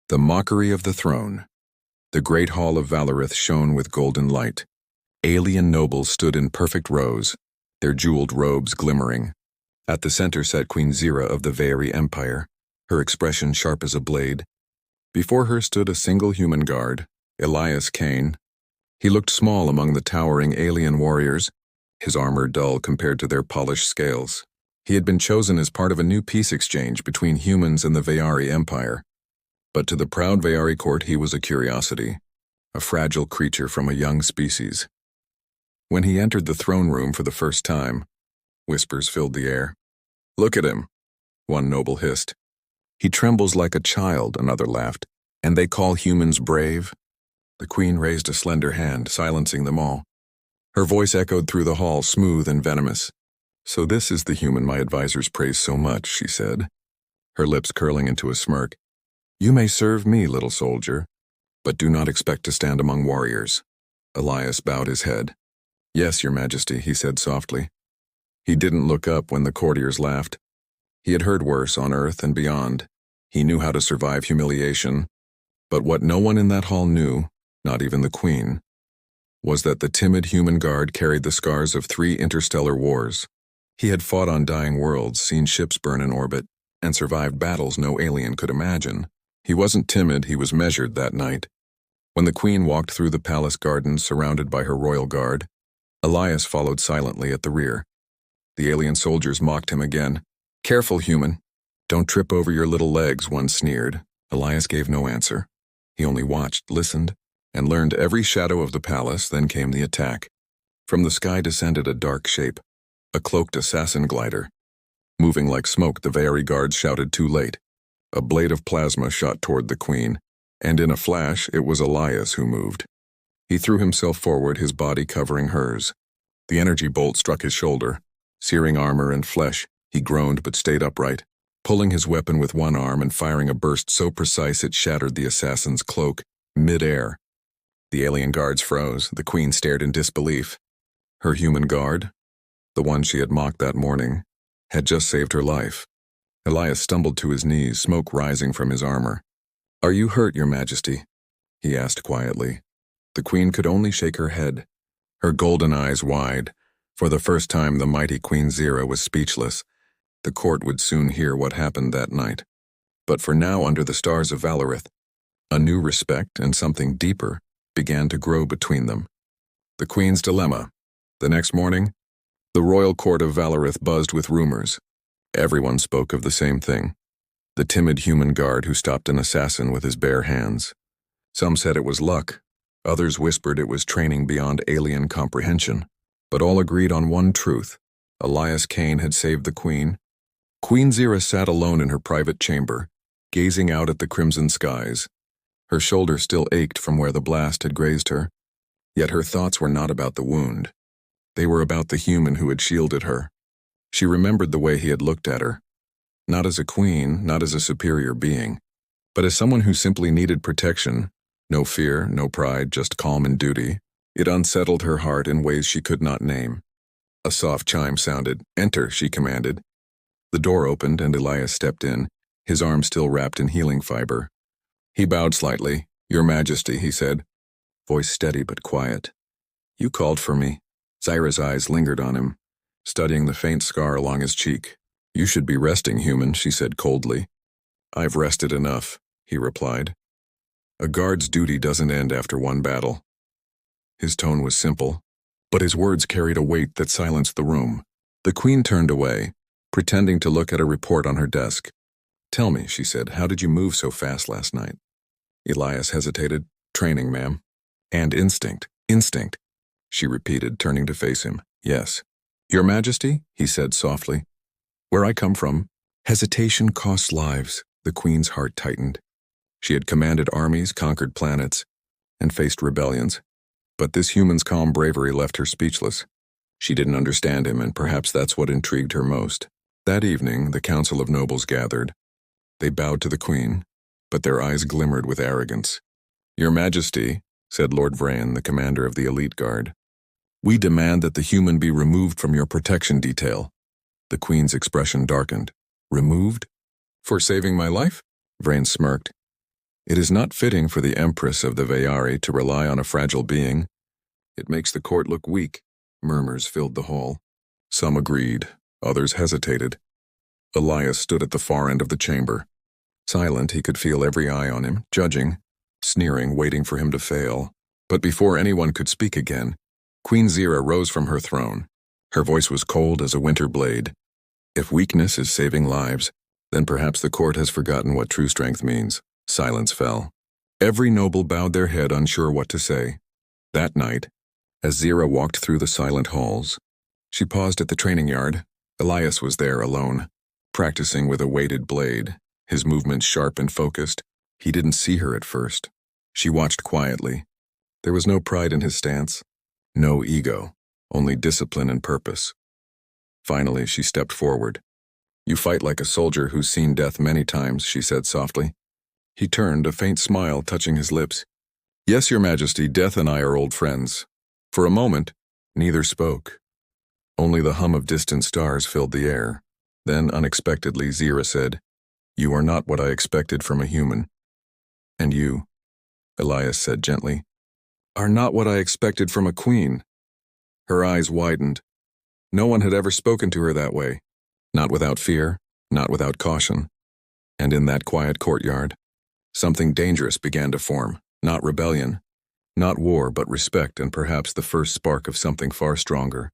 The mockery of the throne. The great hall of Valorith shone with golden light. Alien nobles stood in perfect rows, their jeweled robes glimmering. At the center sat Queen Zira of the Veeri Empire, her expression sharp as a blade. Before her stood a single human guard, Elias Kane. He looked small among the towering alien warriors, his armor dull compared to their polished scales. He had been chosen as part of a new peace exchange between humans and the Veeri Empire. But to the proud Veeri court he was a curiosity, a fragile creature from a young species. When he entered the throne room for the first time, whispers filled the air. "Look at him," one noble hissed. "He trembles like a child," another laughed. "And they call humans brave?" The queen raised a slender hand, silencing them all. Her voice echoed through the hall, smooth and venomous. "So this is the human my advisors praise so much," she said, her lips curling into a smirk. "You may serve me, little soldier, but do not expect to stand among warriors." Elias bowed his head. "Yes, your majesty," he said softly. He didn't look up when the courtiers laughed. He had heard worse on Earth and beyond. He knew how to survive humiliation. But what no one in that hall knew, not even the queen, was that the timid human guard carried the scars of 3 interstellar wars. He had fought on dying worlds, seen ships burn in orbit, and survived battles no alien could imagine. He wasn't timid, he was measured that night. When the queen walked through the palace gardens surrounded by her royal guard, Elias followed silently at the rear. The alien soldiers mocked him again. "Careful, human. Don't trip over your little legs," one sneered. Elias gave no answer. He only watched, listened, and learned every shadow of the palace. Then came the attack. From the sky descended a dark shape, a cloaked assassin glider. Moving like smoke, the Veeri guards shouted too late. A blade of plasma shot toward the queen, and in a flash it was Elias who moved. He threw himself forward, his body covering hers. The energy bolt struck his shoulder, searing armor and flesh. He groaned but stayed upright, pulling his weapon with one arm and firing a burst so precise it shattered the assassin's cloak, mid-air. The alien guards froze. The queen stared in disbelief. Her human guard, the one she had mocked that morning, had just saved her life. Elias stumbled to his knees, smoke rising from his armor. "Are you hurt, your majesty?" he asked quietly. The queen could only shake her head, her golden eyes wide. For the first time, the mighty Queen Zira was speechless. The court would soon hear what happened that night. But for now, under the stars of Valorith, a new respect and something deeper began to grow between them. The queen's dilemma. The next morning, the royal court of Valorith buzzed with rumors. Everyone spoke of the same thing. The timid human guard who stopped an assassin with his bare hands. Some said it was luck. Others whispered it was training beyond alien comprehension. But all agreed on one truth. Elias Kane had saved the queen. Queen Zira sat alone in her private chamber, gazing out at the crimson skies. Her shoulder still ached from where the blast had grazed her. Yet her thoughts were not about the wound. They were about the human who had shielded her. She remembered the way he had looked at her. Not as a queen, not as a superior being, but as someone who simply needed protection. No fear, no pride, just calm and duty. It unsettled her heart in ways she could not name. A soft chime sounded. "Enter," she commanded. The door opened and Elias stepped in, his arm still wrapped in healing fiber. He bowed slightly. "Your Majesty," he said, voice steady but quiet. "You called for me." Zira's eyes lingered on him, studying the faint scar along his cheek. "You should be resting, human," she said coldly. "I've rested enough," he replied. "A guard's duty doesn't end after one battle." His tone was simple, but his words carried a weight that silenced the room. The queen turned away, pretending to look at a report on her desk. "Tell me," she said, "how did you move so fast last night?" Elias hesitated. "Training, ma'am." "And instinct." "Instinct," she repeated, turning to face him. "Yes." "Your Majesty," he said softly, "where I come from, hesitation costs lives." The queen's heart tightened. She had commanded armies, conquered planets, and faced rebellions. But this human's calm bravery left her speechless. She didn't understand him, and perhaps that's what intrigued her most. That evening, the Council of Nobles gathered. They bowed to the queen, but their eyes glimmered with arrogance. "Your Majesty," said Lord Vrain, the commander of the elite guard, "we demand that the human be removed from your protection detail." The queen's expression darkened. "Removed? For saving my life?" Vrain smirked. It is not fitting for the Empress of the Veyari to rely on a fragile being. It makes the court look weak. Murmurs filled the hall. Some agreed, others hesitated. Elias stood at the far end of the chamber. Silent, he could feel every eye on him, judging, sneering, waiting for him to fail. But before anyone could speak again, Queen Zira rose from her throne. Her voice was cold as a winter blade. If weakness is saving lives, then perhaps the court has forgotten what true strength means. Silence fell. Every noble bowed their head, unsure what to say. That night, as Zira walked through the silent halls, she paused at the training yard. Elias was there alone, practicing with a weighted blade, his movements sharp and focused. He didn't see her at first. She watched quietly. There was no pride in his stance, no ego, only discipline and purpose. Finally, she stepped forward. "You fight like a soldier who's seen death many times," she said softly. He turned, a faint smile touching his lips. "Yes, Your Majesty, death and I are old friends." For a moment, neither spoke. Only the hum of distant stars filled the air. Then, unexpectedly, Zira said, "You are not what I expected from a human." "And you," Elias said gently, "are not what I expected from a queen." Her eyes widened. No one had ever spoken to her that way. Not without fear, not without caution. And in that quiet courtyard, something dangerous began to form. Not rebellion, not war, but respect, and perhaps the first spark of something far stronger.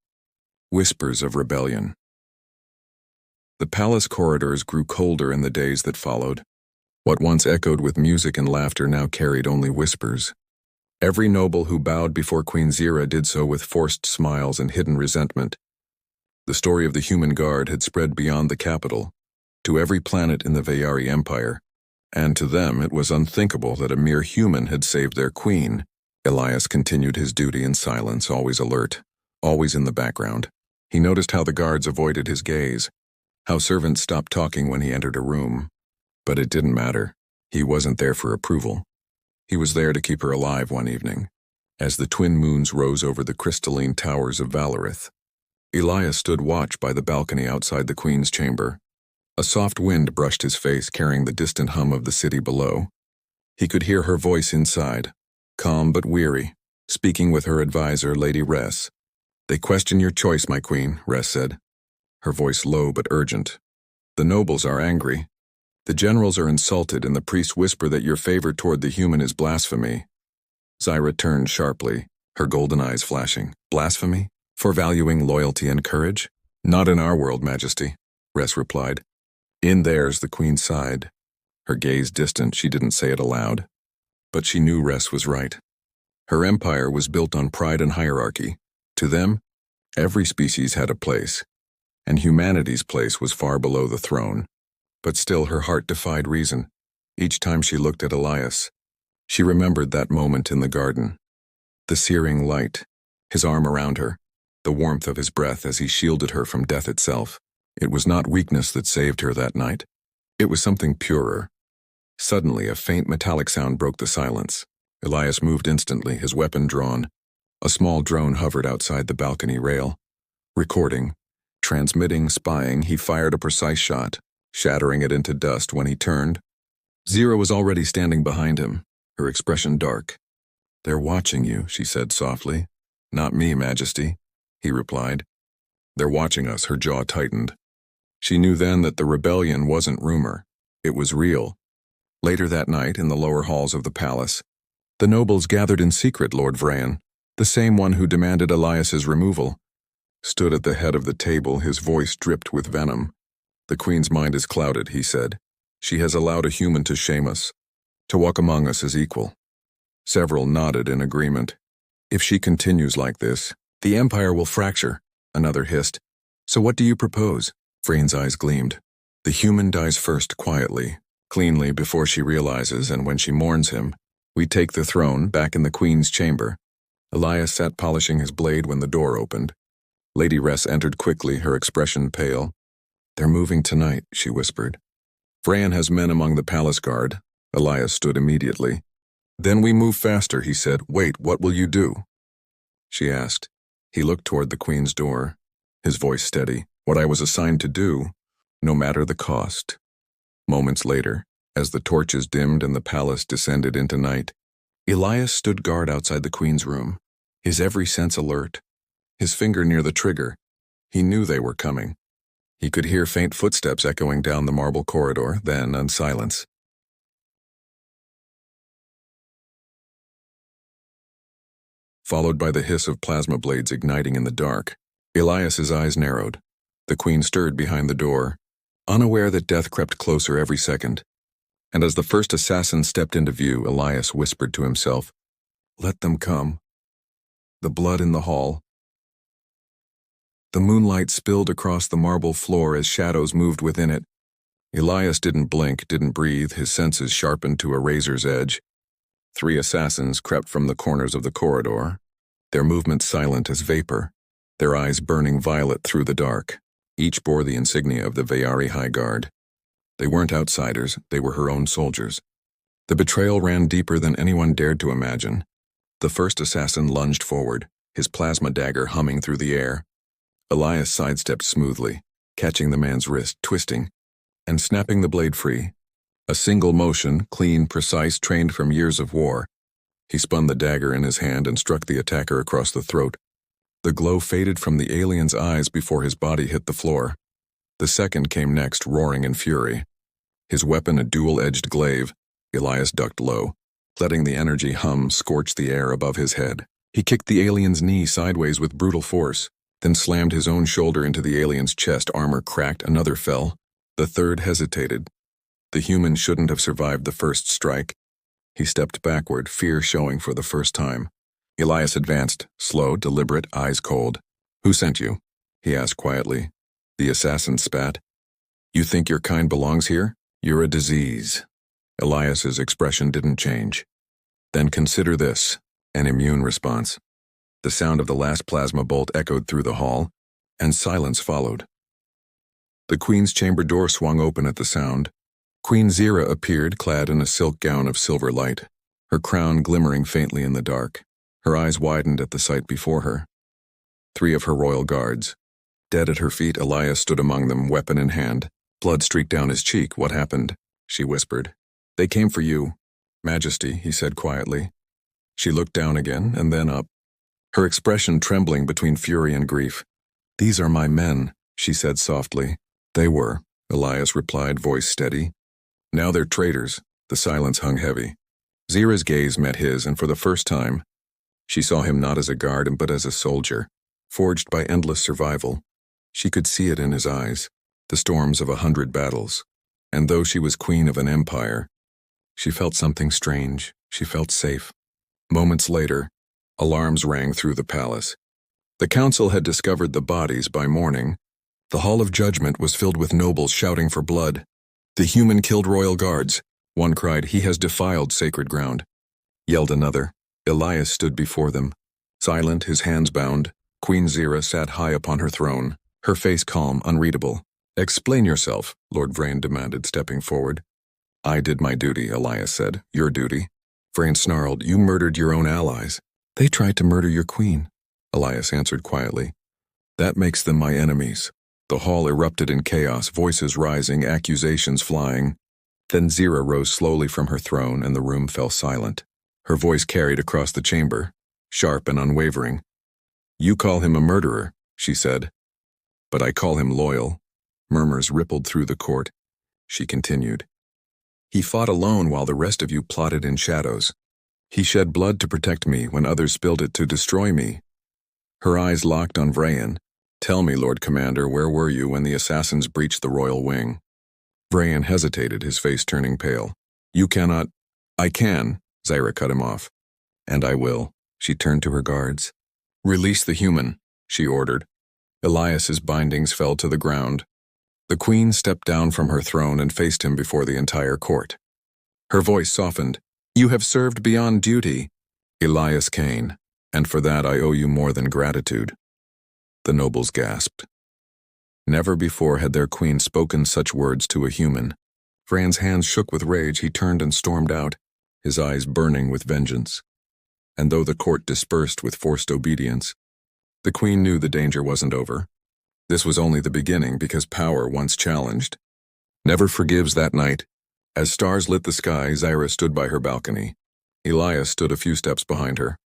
Whispers of rebellion. The palace corridors grew colder in the days that followed. What once echoed with music and laughter now carried only whispers. Every noble who bowed before Queen Zira did so with forced smiles and hidden resentment. The story of the human guard had spread beyond the capital, to every planet in the Veyari Empire, and to them it was unthinkable that a mere human had saved their queen. Elias continued his duty in silence, always alert, always in the background. He noticed how the guards avoided his gaze, how servants stopped talking when he entered a room. But it didn't matter. He wasn't there for approval. He was there to keep her alive one evening, as the twin moons rose over the crystalline towers of Valarith. Elias stood watch by the balcony outside the queen's chamber. A soft wind brushed his face, carrying the distant hum of the city below. He could hear her voice inside, calm but weary, speaking with her advisor, Lady Ress. "They question your choice, my queen," Ress said, her voice low but urgent. "The nobles are angry. The generals are insulted, and the priests whisper that your favor toward the human is blasphemy." Zira turned sharply, her golden eyes flashing. "Blasphemy? For valuing loyalty and courage?" "Not in our world, Majesty," Ress replied. "In theirs," the queen sighed. Her gaze distant, she didn't say it aloud. But she knew Ress was right. Her empire was built on pride and hierarchy. To them, every species had a place, and humanity's place was far below the throne. But still her heart defied reason. Each time she looked at Elias, she remembered that moment in the garden. The searing light, his arm around her, the warmth of his breath as he shielded her from death itself. It was not weakness that saved her that night. It was something purer. Suddenly, a faint metallic sound broke the silence. Elias moved instantly, his weapon drawn. A small drone hovered outside the balcony rail. Recording, transmitting, spying, he fired a precise shot, shattering it into dust. When he turned, Zira was already standing behind him, her expression dark. "They're watching you," she said softly. "Not me, Majesty," he replied. "They're watching us," her jaw tightened. She knew then that the rebellion wasn't rumor. It was real. Later that night, in the lower halls of the palace, the nobles gathered in secret. Lord Vrain, the same one who demanded Elias's removal, stood at the head of the table, his voice dripped with venom. "The queen's mind is clouded," he said. "She has allowed a human to shame us, to walk among us as equal." Several nodded in agreement. "If she continues like this, the empire will fracture," another hissed. "So what do you propose?" Vrain's eyes gleamed. "The human dies first, quietly, cleanly, before she realizes, and when she mourns him, we take the throne back in the queen's chamber." Elias sat polishing his blade when the door opened. Lady Ress entered quickly, her expression pale. "They're moving tonight," she whispered. "Vrain has men among the palace guard." Elias stood immediately. "Then we move faster," he said. "Wait, what will you do?" she asked. He looked toward the queen's door, his voice steady. "What I was assigned to do, no matter the cost." Moments later, As the torches dimmed and the palace descended into night, Elias stood guard outside the queen's room, his every sense alert, his finger near the trigger. He knew they were coming. He could hear faint footsteps echoing down the marble corridor, then a silence. Followed by the hiss of plasma blades igniting in the dark. Elias's eyes narrowed. The queen stirred behind the door, unaware that death crept closer every second. And as the first assassin stepped into view, Elias whispered to himself, "Let them come." The blood in the hall. The moonlight spilled across the marble floor as shadows moved within it. Elias didn't blink, didn't breathe, his senses sharpened to a razor's edge. 3 assassins crept from the corners of the corridor, their movements silent as vapor, their eyes burning violet through the dark. Each bore the insignia of the Vayari High Guard. They weren't outsiders, they were her own soldiers. The betrayal ran deeper than anyone dared to imagine. The first assassin lunged forward, his plasma dagger humming through the air. Elias sidestepped smoothly, catching the man's wrist, twisting, and snapping the blade free. A single motion, clean, precise, trained from years of war. He spun the dagger in his hand and struck the attacker across the throat. The glow faded from the alien's eyes before his body hit the floor. The second came next, roaring in fury. His weapon a dual-edged glaive. Elias ducked low, letting the energy hum scorch the air above his head. He kicked the alien's knee sideways with brutal force, then slammed his own shoulder into the alien's chest. Armor cracked, another fell. The third hesitated. The human shouldn't have survived the first strike. He stepped backward, fear showing for the first time. Elias advanced, slow, deliberate, eyes cold. "Who sent you?" he asked quietly. The assassin spat. "You think your kind belongs here? You're a disease." Elias's expression didn't change. "Then consider this," an immune response. The sound of the last plasma bolt echoed through the hall, and silence followed. The queen's chamber door swung open at the sound. Queen Zira appeared, clad in a silk gown of silver light, her crown glimmering faintly in the dark. Her eyes widened at the sight before her. 3 of her royal guards. Dead at her feet, Elias stood among them, weapon in hand. Blood streaked down his cheek. "What happened?" she whispered. "They came for you, Majesty," he said quietly. She looked down again, and then up, her expression trembling between fury and grief. "These are my men," she said softly. "They were," Elias replied, voice steady. "Now they're traitors." The silence hung heavy. Zira's gaze met his, and for the first time, she saw him not as a guard but as a soldier, forged by endless survival. She could see it in his eyes, the storms of 100 battles. And though she was queen of an empire, she felt something strange. She felt safe. Moments later, alarms rang through the palace. The council had discovered the bodies by morning. The hall of judgment was filled with nobles shouting for blood. "The human killed royal guards," one cried. "He has defiled sacred ground," yelled another. Elias stood before them, silent, his hands bound. Queen Zira sat high upon her throne, her face calm, unreadable. "Explain yourself," Lord Vrain demanded, stepping forward. "I did my duty," Elias said. "Your duty?" Vrain snarled. "You murdered your own allies." "They tried to murder your queen," Elias answered quietly. "That makes them my enemies." The hall erupted in chaos, voices rising, accusations flying. Then Zira rose slowly from her throne, and the room fell silent. Her voice carried across the chamber, sharp and unwavering. "You call him a murderer," she said. "But I call him loyal." Murmurs rippled through the court. She continued. "He fought alone while the rest of you plotted in shadows. He shed blood to protect me when others spilled it to destroy me." Her eyes locked on Vrain. "Tell me, Lord Commander, where were you when the assassins breached the royal wing?" Vrain hesitated, his face turning pale. "You cannot—" "I can," Zira cut him off. "And I will." She turned to her guards. "Release the human," she ordered. Elias's bindings fell to the ground. The queen stepped down from her throne and faced him before the entire court. Her voice softened. "You have served beyond duty, Elias Kane, and for that I owe you more than gratitude." The nobles gasped. Never before had their queen spoken such words to a human. Vrain's hands shook with rage. He turned and stormed out, his eyes burning with vengeance. And though the court dispersed with forced obedience, the queen knew the danger wasn't over. This was only the beginning, because power, once challenged, never forgives. That night, As stars lit the sky, Zyra stood by her balcony. Elias stood a few steps behind her.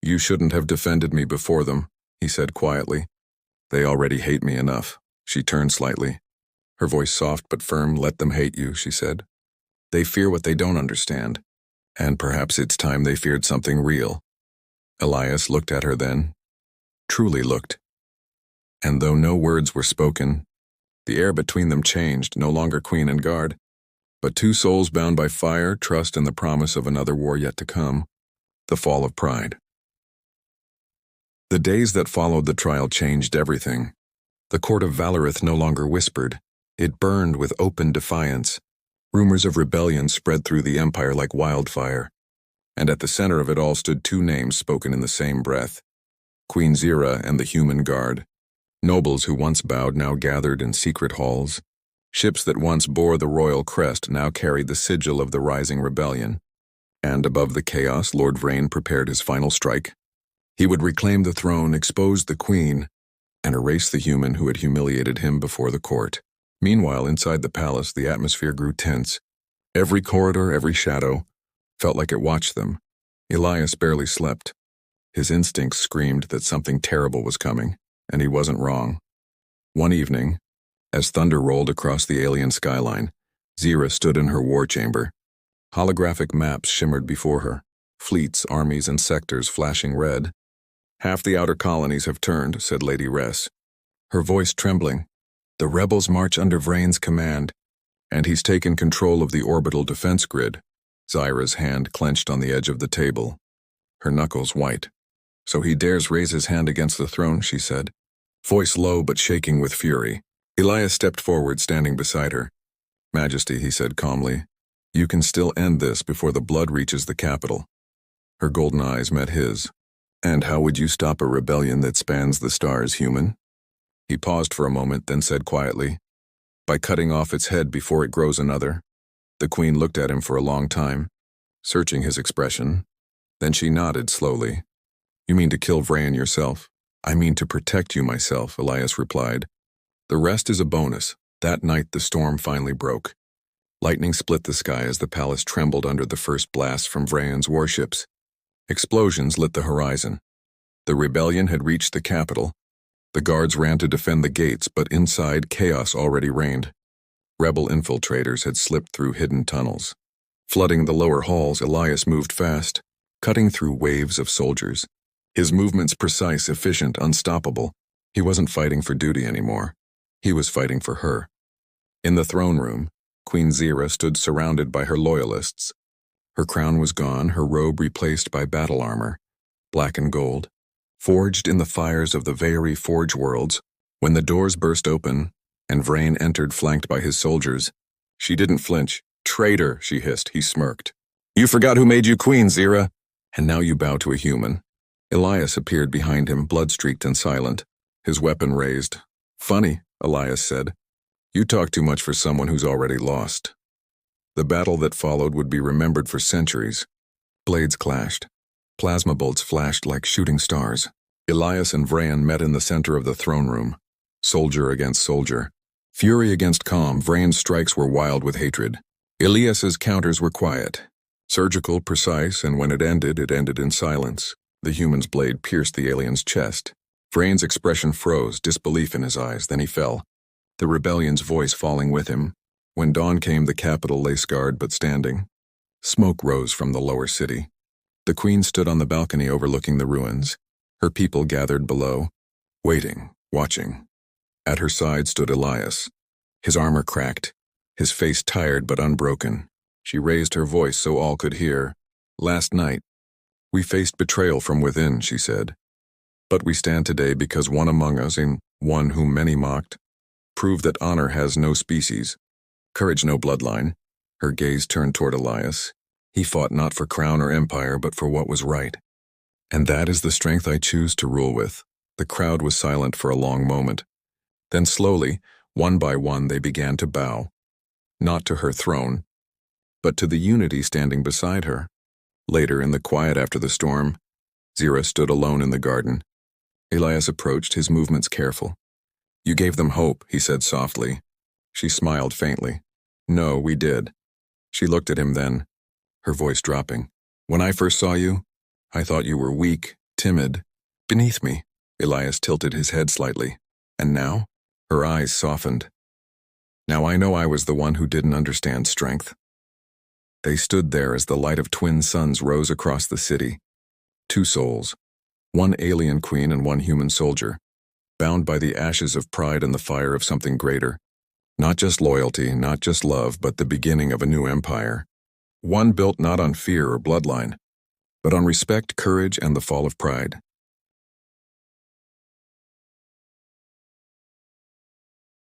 "You shouldn't have defended me before them," he said quietly. "They already hate me enough." She turned slightly. Her voice soft but firm. "Let them hate you," she said. "They fear what they don't understand. And perhaps it's time they feared something real." Elias looked at her then. Truly looked. And though no words were spoken, the air between them changed, no longer queen and guard, but two souls bound by fire, trust, and the promise of another war yet to come, the fall of pride. The days that followed the trial changed everything. The court of Valarith no longer whispered. It burned with open defiance. Rumors of rebellion spread through the empire like wildfire. And at the center of it all stood two names spoken in the same breath: Queen Zyra and the human guard. Nobles who once bowed now gathered in secret halls. Ships that once bore the royal crest now carried the sigil of the rising rebellion. And above the chaos, Lord Vrain prepared his final strike. He would reclaim the throne, expose the queen, and erase the human who had humiliated him before the court. Meanwhile, inside the palace, the atmosphere grew tense. Every corridor, every shadow, felt like it watched them. Elias barely slept. His instincts screamed that something terrible was coming, and he wasn't wrong. One evening, as thunder rolled across the alien skyline, Zyra stood in her war chamber. Holographic maps shimmered before her, fleets, armies, and sectors flashing red. "Half the outer colonies have turned," said Lady Ress, her voice trembling. "The rebels march under Vrain's command, and he's taken control of the orbital defense grid." Zyra's hand clenched on the edge of the table, her knuckles white. "So he dares raise his hand against the throne," she said, voice low but shaking with fury. Elias stepped forward, standing beside her. "Majesty," he said calmly, "you can still end this before the blood reaches the capital." Her golden eyes met his. "And how would you stop a rebellion that spans the stars, human?" He paused for a moment, then said quietly, "By cutting off its head before it grows another." The queen looked at him for a long time, searching his expression. Then she nodded slowly. "You mean to kill Vrain yourself?" "I mean to protect you myself," Elias replied. "The rest is a bonus." That night the storm finally broke. Lightning split the sky as the palace trembled under the first blast from Vrain's warships. Explosions lit the horizon. The rebellion had reached the capital. The guards ran to defend the gates, but inside chaos already reigned. Rebel infiltrators had slipped through hidden tunnels. Flooding the lower halls, Elias moved fast, cutting through waves of soldiers. His movements precise, efficient, unstoppable. He wasn't fighting for duty anymore. He was fighting for her. In the throne room, Queen Zyra stood surrounded by her loyalists. Her crown was gone, her robe replaced by battle armor, black and gold, forged in the fires of the Veiri Forge worlds. When the doors burst open and Vrain entered flanked by his soldiers, she didn't flinch. "Traitor," she hissed. He smirked. "You forgot who made you queen, Zyra, and now you bow to a human." Elias appeared behind him, blood-streaked and silent, his weapon raised. "Funny," Elias said. "You talk too much for someone who's already lost." The battle that followed would be remembered for centuries. Blades clashed. Plasma bolts flashed like shooting stars. Elias and Vrain met in the center of the throne room, soldier against soldier. Fury against calm, Vrain's strikes were wild with hatred. Elias's counters were quiet, surgical, precise, and when it ended in silence. The human's blade pierced the alien's chest. Vrain's expression froze, disbelief in his eyes, then he fell, the rebellion's voice falling with him. When dawn came, the capital lay scarred but standing. Smoke rose from the lower city. The queen stood on the balcony overlooking the ruins. Her people gathered below, waiting, watching. At her side stood Elias, his armor cracked, his face tired but unbroken. She raised her voice so all could hear. "Last night, we faced betrayal from within," she said. "But we stand today because one among us, and one whom many mocked, proved that honor has no species. Courage no bloodline." Her gaze turned toward Elias. "He fought not for crown or empire, but for what was right. And that is the strength I choose to rule with." The crowd was silent for a long moment. Then slowly, one by one, they began to bow. Not to her throne, but to the unity standing beside her. Later, in the quiet after the storm, Zyra stood alone in the garden. Elias approached, his movements careful. "You gave them hope," he said softly. She smiled faintly. "No, we did. She looked at him then, her voice dropping. When I first saw you, I thought you were weak, timid, beneath me. Elias tilted his head slightly. And now? Her eyes softened. Now I know I was the one who didn't understand strength. They stood there as the light of twin suns rose across the city. Two souls, one alien queen and one human soldier, bound by the ashes of pride and the fire of something greater. Not just loyalty, not just love, but the beginning of a new empire. One built not on fear or bloodline, but on respect, courage, and the fall of pride.